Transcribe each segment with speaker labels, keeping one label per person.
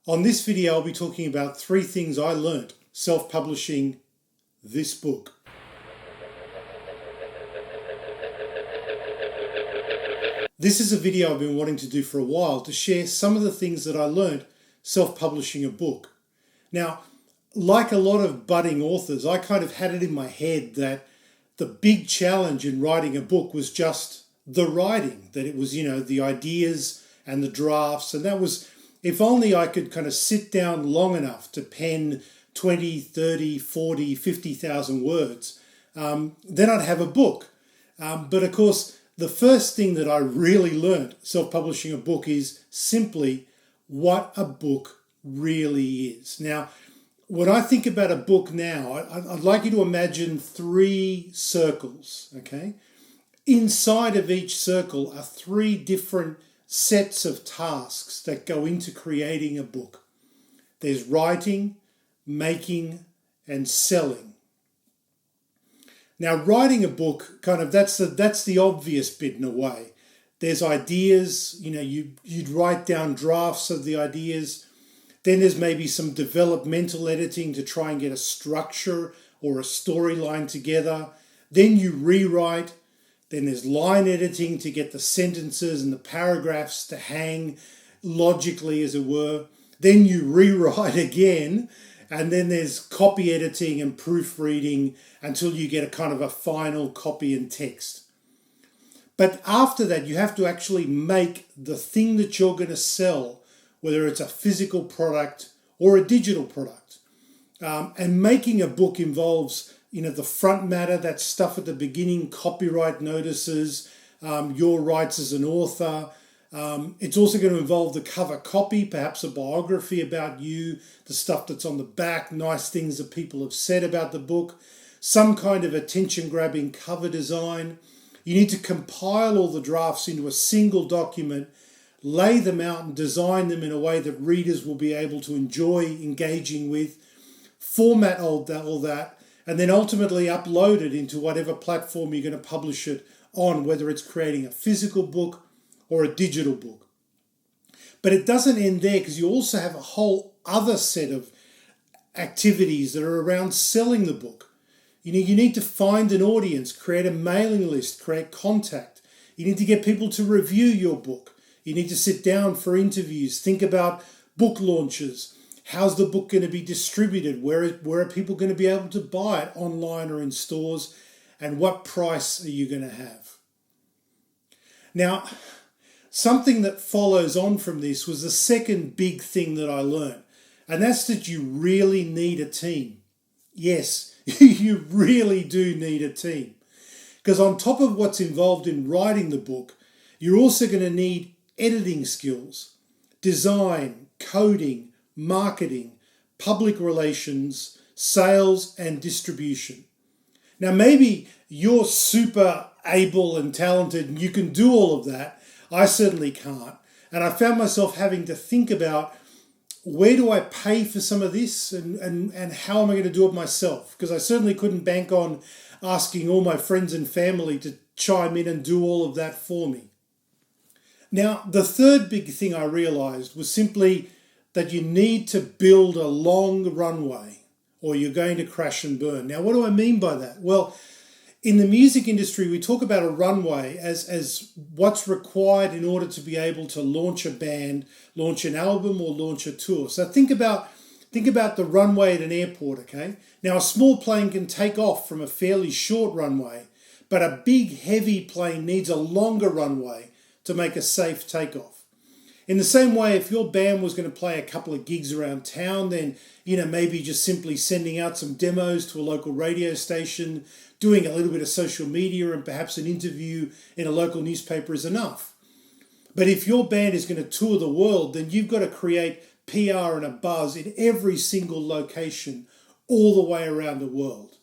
Speaker 1: On this video, I'll be talking about 3 things I learnt self-publishing this book. This is a video I've been wanting to do for a while to share some of the things that I learnt self-publishing a book. Now, like a lot of budding authors, I kind of had it in my head that the big challenge in writing a book was just the writing, that it was, the ideas and the drafts, and that was, if only I could kind of sit down long enough to pen 20, 30, 40, 50,000 words, then I'd have a book. But of course, the first thing that I really learned self-publishing a book is simply what a book really is. Now, when I think about a book now, I'd like you to imagine 3 circles, okay? Inside of each circle are 3 different sets of tasks that go into creating a book. There's writing, making, and selling. Now, writing a book, that's the obvious bit in a way. There's ideas, you'd write down drafts of the ideas. Then there's maybe some developmental editing to try and get a structure or a storyline together. Then you rewrite. Then there's line editing to get the sentences and the paragraphs to hang logically, as it were. Then you rewrite again. And then there's copy editing and proofreading until you get a kind of a final copy and text. But after that, you have to actually make the thing that you're going to sell, whether it's a physical product or a digital product. And making a book involves, the front matter, that stuff at the beginning, copyright notices, your rights as an author. It's also going to involve the cover copy, perhaps a biography about you, the stuff that's on the back, nice things that people have said about the book, some kind of attention-grabbing cover design. You need to compile all the drafts into a single document, lay them out and design them in a way that readers will be able to enjoy engaging with, format all that, and then ultimately upload it into whatever platform you're going to publish it on, whether it's creating a physical book or a digital book. But it doesn't end there, because you also have a whole other set of activities that are around selling the book. You need to find an audience, create a mailing list, create contact. You need to get people to review your book. You need to sit down for interviews, think about book launches. How's the book going to be distributed? Where are people going to be able to buy it online or in stores? And what price are you going to have? Now, something that follows on from this was the second big thing that I learned, and that's that you really need a team. Yes, you really do need a team. Because on top of what's involved in writing the book, you're also going to need editing skills, design, coding, marketing, public relations, sales, and distribution. Now, maybe you're super able and talented and you can do all of that. I certainly can't. And I found myself having to think about, where do I pay for some of this and how am I going to do it myself? Because I certainly couldn't bank on asking all my friends and family to chime in and do all of that for me. Now, the third big thing I realized was simply that you need to build a long runway or you're going to crash and burn. Now, what do I mean by that? Well, in the music industry, we talk about a runway as what's required in order to be able to launch a band, launch an album, or launch a tour. So think about the runway at an airport, okay? Now, a small plane can take off from a fairly short runway, but a big, heavy plane needs a longer runway to make a safe takeoff. In the same way, if your band was going to play a couple of gigs around town, then, maybe just simply sending out some demos to a local radio station, doing a little bit of social media and perhaps an interview in a local newspaper is enough. But if your band is going to tour the world, then you've got to create PR and a buzz in every single location all the way around the world.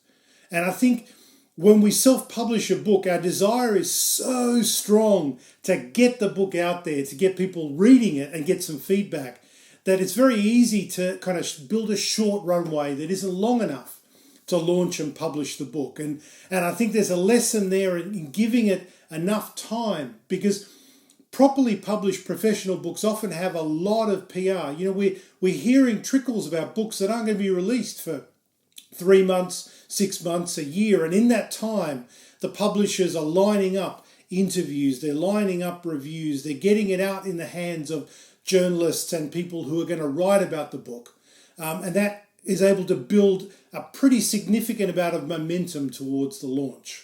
Speaker 1: And I think when we self-publish a book, our desire is so strong to get the book out there, to get people reading it and get some feedback, that it's very easy to kind of build a short runway that isn't long enough to launch and publish the book. And I think there's a lesson there in giving it enough time, because properly published professional books often have a lot of PR. You know, we're hearing trickles about books that aren't going to be released for 3 months, 6 months, a year. And in that time, the publishers are lining up interviews, they're lining up reviews, they're getting it out in the hands of journalists and people who are going to write about the book. And that is able to build a pretty significant amount of momentum towards the launch.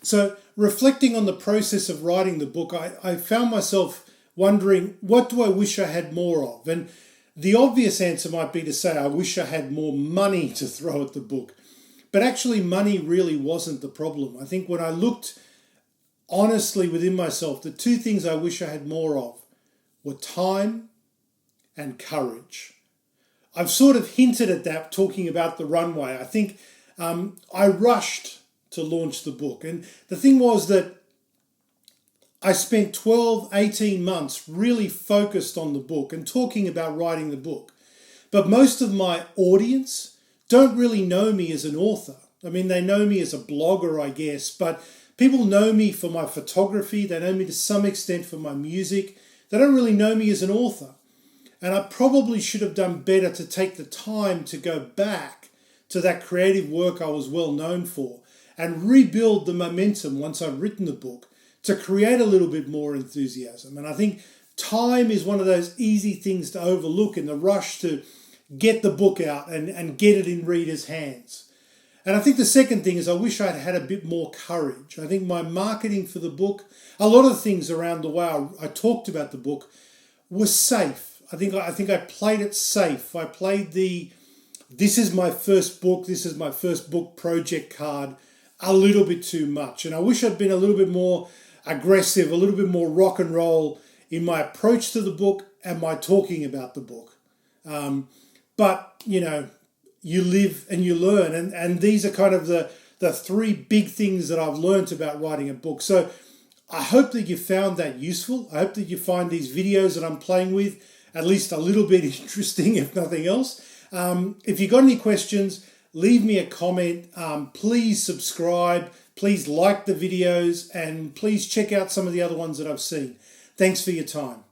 Speaker 1: So reflecting on the process of writing the book, I found myself wondering, what do I wish I had more of? And the obvious answer might be to say, I wish I had more money to throw at the book. But actually, money really wasn't the problem. I think when I looked honestly within myself, the two things I wish I had more of were time and courage. I've sort of hinted at that talking about the runway. I think I rushed to launch the book. And the thing was that I spent 12, 18 months really focused on the book and talking about writing the book. But most of my audience don't really know me as an author. I mean, they know me as a blogger, I guess, but people know me for my photography. They know me to some extent for my music. They don't really know me as an author. And I probably should have done better to take the time to go back to that creative work I was well known for and rebuild the momentum once I'd written the book to create a little bit more enthusiasm. And I think time is one of those easy things to overlook in the rush to get the book out and get it in readers' hands. And I think the second thing is I wish I'd had a bit more courage. I think my marketing for the book, a lot of things around the way I talked about the book was safe. I think I played it safe. I played this is my first book project card a little bit too much. And I wish I'd been a little bit more aggressive, a little bit more rock and roll in my approach to the book and my talking about the book. But, you know, you live and you learn. And these are kind of the three big things that I've learned about writing a book. So I hope that you found that useful. I hope that you find these videos that I'm playing with at least a little bit interesting, if nothing else. If you've got any questions, leave me a comment. Please subscribe. Please like the videos. And please check out some of the other ones that I've seen. Thanks for your time.